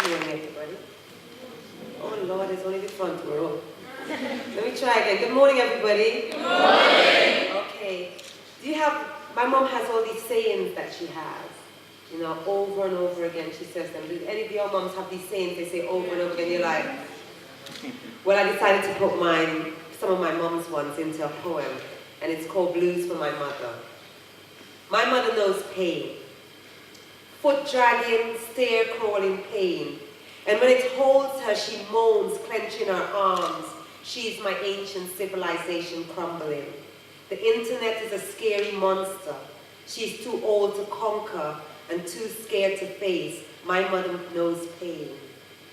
morning, everybody. Oh Lord, it's only the front row. Let me try again. Good morning, everybody. Good morning. Okay. Do you have, my mom has all these sayings that she has. You know, over and over again she says them. Do any of your moms have these sayings they say over and over again? You're like, well, I decided to put some of my mom's ones into a poem, and it's called Blues for My Mother. My mother knows pain. Foot dragging, stair crawling pain. And when it holds her, she moans, clenching her arms. She's my ancient civilization crumbling. The internet is a scary monster. She's too old to conquer and too scared to face. My mother knows pain.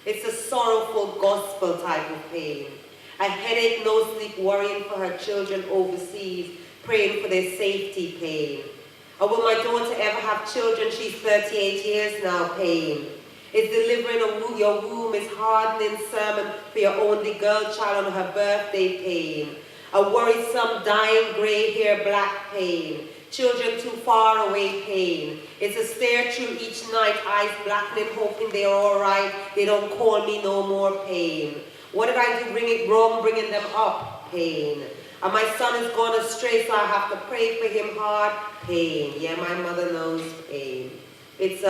It's a sorrowful gospel type of pain. A headache, no sleep, worrying for her children overseas, praying for their safety pain. Or will my daughter ever have children? She's 38 years now, pain. Is delivering your womb is hardening sermon for your only girl child on her birthday pain. A worrisome, dying, grey hair, black pain. Children too far away pain. It's a stare through each night, eyes blackening, hoping they're alright. They don't call me no more pain. What did I do wrong bringing them up? Pain. And my son has gone astray, so I have to pray for him hard. Pain. Yeah, my mother knows pain. It's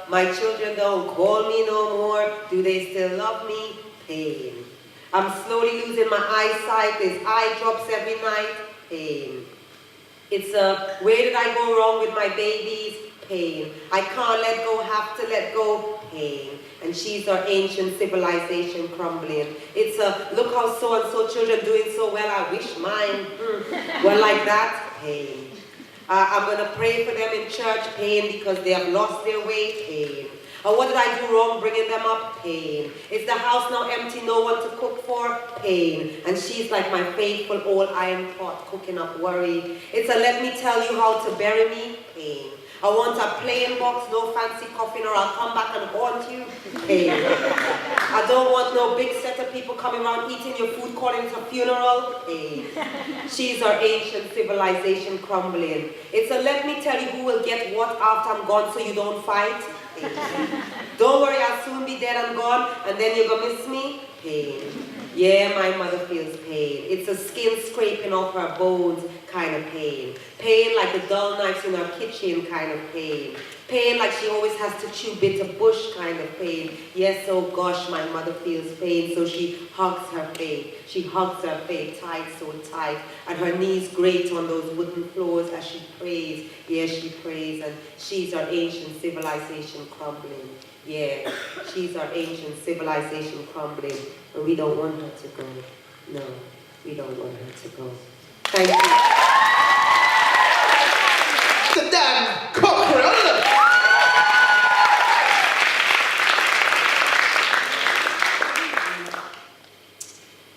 my children don't call me no more. Do they still love me? Pain. I'm slowly losing my eyesight. There's eye drops every night. Pain. It's where did I go wrong with my babies? Pain. I can't let go, have to let go. Pain. And she's our ancient civilization crumbling. It's look how so-and-so children doing so well. I wish mine were like that. Pain. I'm going to pray for them in church. Pain, because they have lost their way. Pain. What did I do wrong bringing them up? Pain. Is the house now empty, no one to cook for? Pain. And she's like my faithful old iron pot cooking up worry. It's a let me tell you how to bury me? Pain. I want a plain box, no fancy coffin, or I'll come back and haunt you. Pain. I don't want no big set of people coming around eating your food, calling it a funeral. Pain. She's our ancient civilization crumbling. It's a let me tell you who will get what after I'm gone so you don't fight. Pain. Don't worry, I'll soon be dead and gone, and then you're gonna miss me. Pain. Yeah, my mother feels pain. It's a skin scraping off her bones kind of pain. Pain like the dull knives in her kitchen kind of pain. Pain like she always has to chew bitter bush kind of pain. Yes, oh gosh, my mother feels pain, so she hugs her faith. She hugs her faith tight, so tight, and her knees grate on those wooden floors as she prays. Yes, she prays, and she's our ancient civilization crumbling. Yeah, she's our ancient civilization crumbling, and we don't want her to go. No, we don't want her to go. Thank you. The damn Cockrill!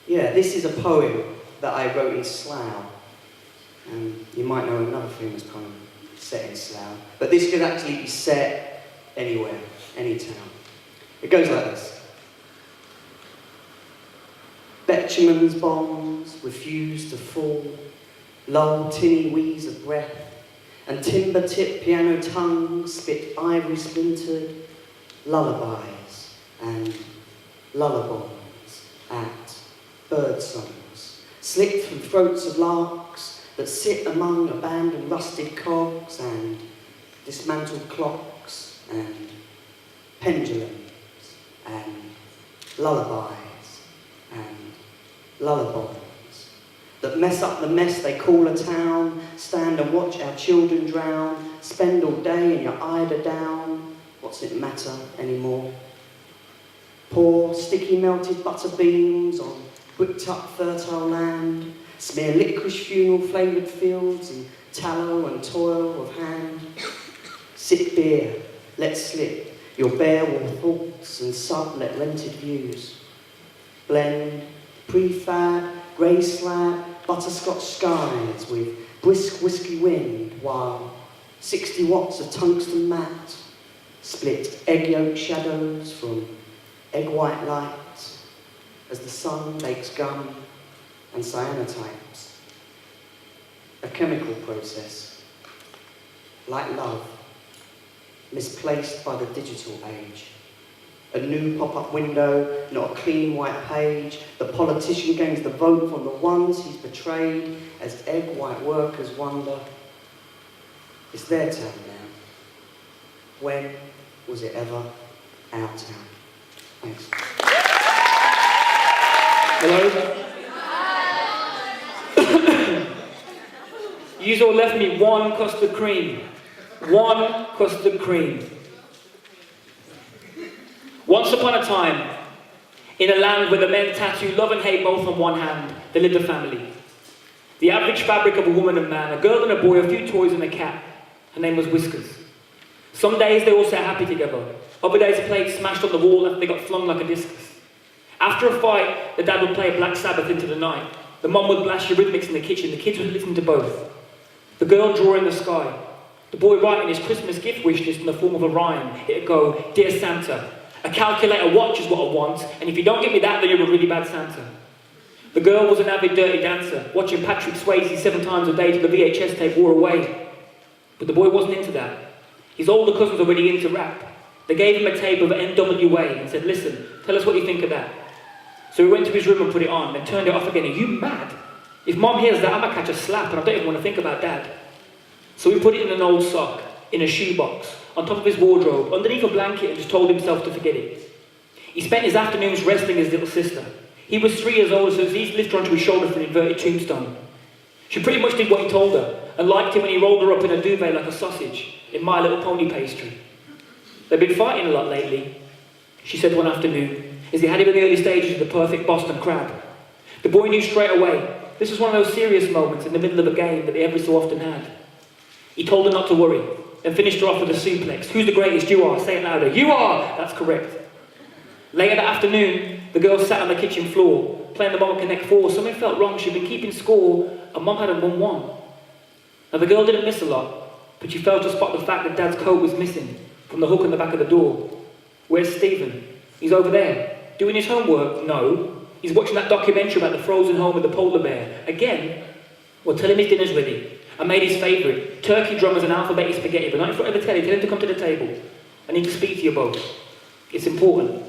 Yeah, this is a poem that I wrote in Slough. You might know another famous poem set in Slough, but this could actually be set anywhere, any town. It goes like this. Bitumen's bombs refuse to fall, lull tinny wheeze of breath, and timber-tipped piano tongues spit ivory splintered lullabies and lullaboys at bird songs, slicked from throats of larks that sit among abandoned rusted cogs and dismantled clocks and pendulums and lullabies and lullabies that mess up the mess they call a town, stand and watch our children drown, spend all day in your eider down, what's it matter anymore? Pour sticky melted butter beans on bricked up fertile land, smear licorice funeral flavoured fields in tallow and toil of hand. Sip beer, let slip your bare wall thoughts and sublet rented views. Blend prefab, grey slab, butterscotch skies with brisk whiskey wind, while 60 watts of tungsten mat split egg yolk shadows from egg white light as the sun bakes gum and cyanotypes. A chemical process, like love, misplaced by the digital age. A new pop-up window, not a clean white page. The politician gains the vote from the ones he's betrayed as egg white workers wonder. It's their turn now. When was it ever our turn? Thanks. Hello? You's all left me one custard cream. One custard cream. Once upon a time, in a land where the men tattoo love and hate both on one hand, there lived a family. The average fabric of a woman and man, a girl and a boy, a few toys and a cat. Her name was Whiskers. Some days they all sat happy together. Other days plates smashed on the wall and they got flung like a discus. After a fight, the dad would play Black Sabbath into the night. The mum would blast Eurythmics in the kitchen. The kids would listen to both. The girl draw in the sky. The boy writing his Christmas gift wish list in the form of a rhyme. It'd go, Dear Santa, a calculator watch is what I want, and if you don't get me that, then you're a really bad Santa. The girl was an avid dirty dancer, watching Patrick Swayze 7 times a day till the VHS tape wore away. But the boy wasn't into that. His older cousins were already into rap. They gave him a tape of NWA and said, listen, tell us what you think of that. So he went to his room and put it on, then turned it off again. Are you mad? If Mom hears that, I'm going to catch a slap, and I don't even want to think about Dad. So he put it in an old sock, in a shoebox, on top of his wardrobe, underneath a blanket, and just told himself to forget it. He spent his afternoons wrestling his little sister. He was 3 years old, so he used to lift her onto his shoulder for an inverted tombstone. She pretty much did what he told her, and liked him when he rolled her up in a duvet like a sausage, in My Little Pony pastry. They've been fighting a lot lately, she said one afternoon, as he had him in the early stages of the perfect Boston crab. The boy knew straight away, this was one of those serious moments in the middle of a game that they every so often had. He told her not to worry, and finished her off with a suplex. Who's the greatest? You are. Say it louder. You are! That's correct. Later that afternoon, the girl sat on the kitchen floor, playing the Mom Connect 4. Something felt wrong. She'd been keeping score, and Mom hadn't won one. Now, the girl didn't miss a lot, but she failed to spot the fact that Dad's coat was missing from the hook on the back of the door. Where's Stephen? He's over there. Doing his homework? No. He's watching that documentary about the frozen home of the polar bear. Again? Well, tell him his dinner's ready. I made his favourite, turkey drummers and alphabet spaghetti, but not in front of the telly. Tell him to come to the table. I need to speak to you both. It's important.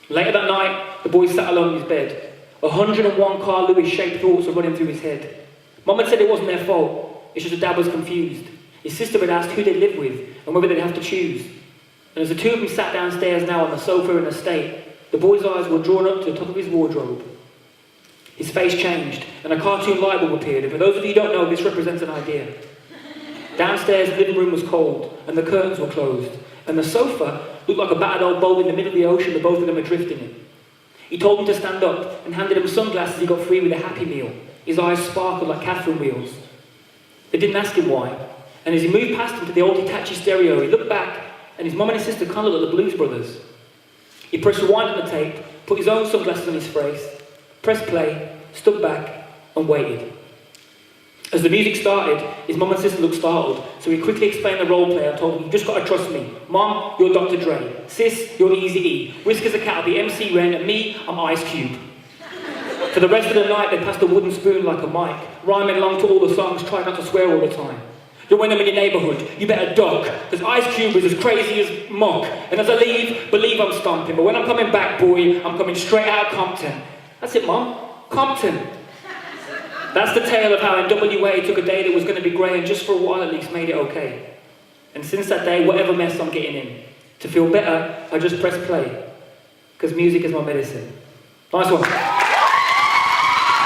Later that night, the boy sat alone in his bed. 101 Carl Lewis-shaped thoughts were running through his head. Mum had said it wasn't their fault. It's just that Dad was confused. His sister had asked who they'd live with and whether they'd have to choose. And as the two of them sat downstairs now on the sofa in the state, the boy's eyes were drawn up to the top of his wardrobe. His face changed, and a cartoon light bulb appeared, and for those of you who don't know, this represents an idea. Downstairs, the living room was cold, and the curtains were closed, and the sofa looked like a battered old boat in the middle of the ocean that both of them were drifting in. He told them to stand up, and handed him sunglasses he got free with a Happy Meal. His eyes sparkled like Catherine wheels. They didn't ask him why, and as he moved past him to the old Hitachi stereo, he looked back, and his mum and his sister kind of looked like the Blues Brothers. He pressed rewind on the tape, put his own sunglasses on his face, pressed play, stood back, and waited. As the music started, his mum and sister looked startled, so he quickly explained the role play and told them, you've just got to trust me. Mum, you're Dr. Dre. Sis, you're Eazy-E. Whiskers the cat will be MC Ren, and me, I'm Ice Cube. For the rest of the night, they passed a wooden spoon like a mic, rhyming along to all the songs, trying not to swear all the time. You're when I'm in your neighbourhood, you better duck, because Ice Cube is as crazy as muck. And as I leave, believe I'm stomping, but when I'm coming back, boy, I'm coming straight out of Compton. That's it, Mum. Compton. That's the tale of how NWA took a day that was going to be grey and just for a while at least made it okay. And since that day, whatever mess I'm getting in, to feel better, I just press play. Because music is my medicine. Nice one.